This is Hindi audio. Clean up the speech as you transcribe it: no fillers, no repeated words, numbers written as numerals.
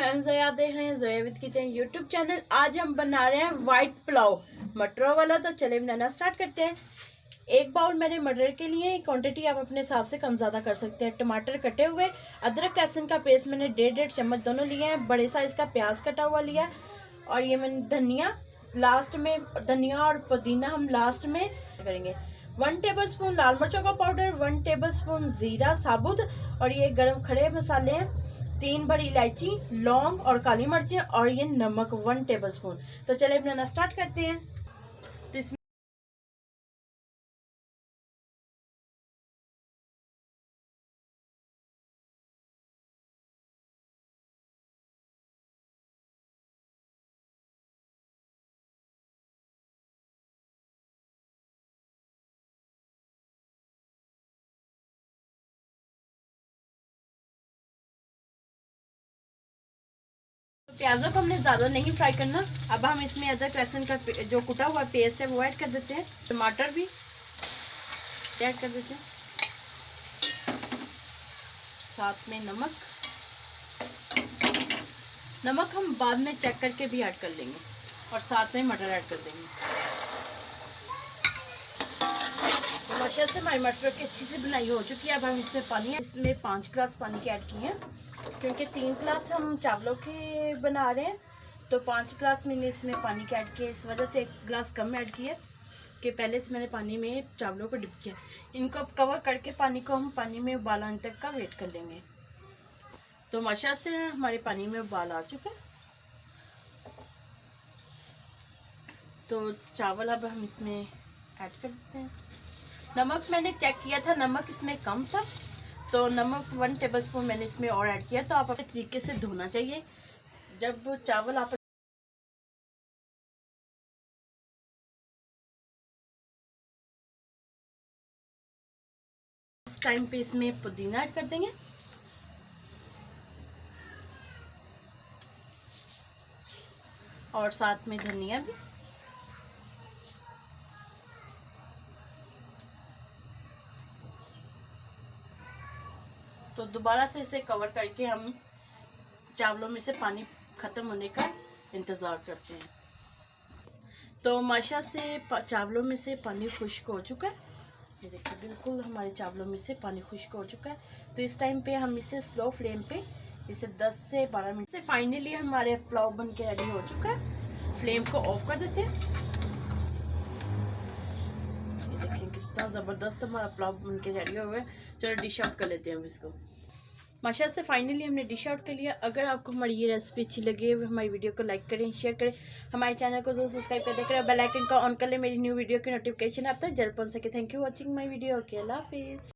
मैं हूं ज़ोया, आप देख रहे हैं Zoya with kitchen YouTube channel. आज हम बना रहे हैं वाइट पुलाव मटरों वाला। तो चले बनाना स्टार्ट करते हैं। एक बाउल मैंने मटर के लिए, क्वांटिटी आप अपने हिसाब से कम ज़्यादा कर सकते हैं। टमाटर कटे हुए, अदरक लहसुन का पेस्ट मैंने 1.5 चम्मच दोनों लिए हैं। बड़े साइज़ का प्याज कटा हुआ लिया है। और ये मैंने धनिया लास्ट में, धनिया और पुदीना हम लास्ट में करेंगे। 1 टेबलस्पून लाल मिर्चों का पाउडर, 1 टेबलस्पून जीरा साबुत, और ये गरम खड़े मसाले हैं, 3 बड़ी इलायची, लौंग और काली मिर्चें, और ये नमक 1 टेबलस्पून। तो चलिए बनाना स्टार्ट करते हैं। तो इसमें प्याजों को हमने ज़्यादा नहीं फ्राई करना। अब हम इसमें अदरक लहसुन का जो कुटा हुआ पेस्ट है वो ऐड कर देते हैं। टमाटर भी ऐड कर देते हैं, साथ में नमक हम बाद में चेक करके भी ऐड कर लेंगे, और साथ में मटर ऐड कर देंगे। तो माशाल्लाह से हमारी मटर की अच्छी से बनाई हो चुकी है। अब हम इसमें पानी, इसमें 5 गिलास पानी के ऐड किए हैं, क्योंकि 3 गिलास हम चावलों के बना रहे हैं। तो 5 गिलास मैंने इसमें पानी के ऐड किए, इस वजह से 1 गिलास कम ऐड किया कि पहले से मैंने पानी में चावलों को डिप किया। इनको अब कवर करके पानी को हम पानी में उबाल आने तक का वेट कर लेंगे। तो माशाल्लाह से हमारे पानी में उबाल आ चुका है। तो चावल अब हम इसमें ऐड कर देते हैं। नमक मैंने चेक किया था, नमक इसमें कम था, तो नमक 1 टेबलस्पून मैंने इसमें और ऐड किया। तो आप अपने तरीके से धोना चाहिए। जब चावल आप इस टाइम पे इसमें पुदीना ऐड कर देंगे, और साथ में धनिया भी। तो दोबारा से इसे कवर करके हम चावलों में से पानी ख़त्म होने का इंतज़ार करते हैं। तो माशा से चावलों में से पानी खुश्क हो चुका है। ये देखिए, बिल्कुल हमारे चावलों में से पानी खुश्क हो चुका है। तो इस टाइम पे हम इसे स्लो फ्लेम पे इसे 10 से 12 मिनट से फाइनली हमारे पुलाव बन के रेडी हो चुका है। फ्लेम को ऑफ कर देते हैं। ये देखिए कितना ज़बरदस्त हमारा पुलाव बन के रेडी हो गया है। चलो डिश आउट कर लेते हैं अब इसको। माशाल्लाह से फाइनली हमने डिश आउट कर लिया। अगर आपको हमारी ये रेसिपी अच्छी लगे, हमारी वीडियो को लाइक करें, शेयर करें, हमारे चैनल को जरूर सब्सक्राइब कर देकर बेल आइकन का ऑन कर लें, मेरी न्यू वीडियो की नोटिफिकेशन आप तक जल्द पहुंच सके। Thank you watching my video. Okay, अल्लाह हाफिज़।